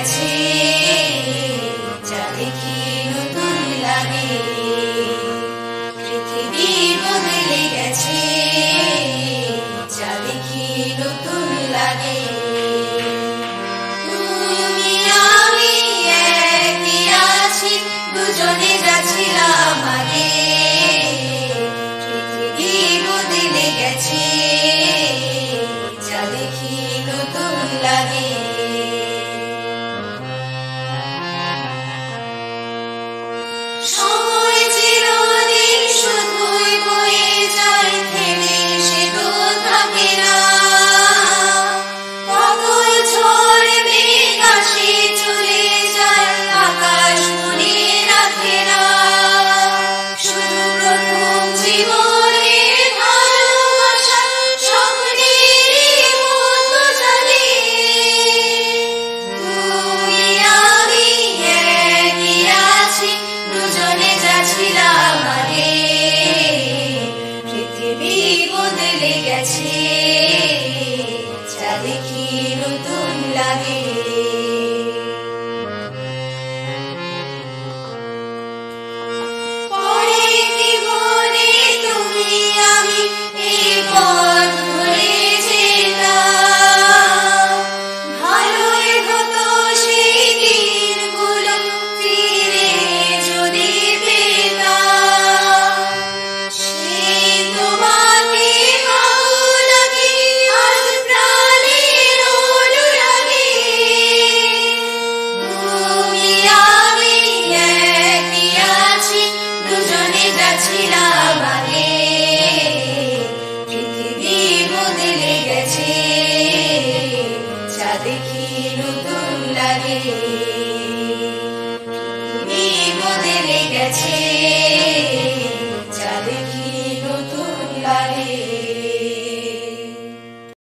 গেছে, যা দেখি নতুন লাগে। পৃথিবী বদলে গেছে, যা দেখি নতুন লাগে। তুমি আমি একই আছি, দুজনে যাচ্ছিলাম আগে। পৃথিবী বদলে গেছে, যা দেখি নতুন লাগে। সময় চিরদিন শুধুই বয়ে যায়, থেমে সে তো থাকে না। কত ঝড় মেঘ আসে চলে যায়, আকাশ মনে রাখে না। শুধু প্রথম জীবনে ভালোবাসা স্বপ্নের মতো জাগে। তুমি আমি একই আছি, দুজনে যাচ্ছিলাম আগে। পৃথিবী বদলে গেছে, যা দেখি নতুন লাগে। পরে জীবনে তুমি আমি এই পথ ধরে যেতাম। ভালোই হতো সেই দিনগুলো ফিরে যদি পেতাম। সেই তোমাকে ভালোলাগে আজ প্রাণের অনুরাগে। তুমি আমি একই আছি, দুজনে যাচ্ছিলাম আগে। পৃথিবী বদলে গেছে, যা দেখি নতুন লাগে। পৃথিবী বদলে গেছে।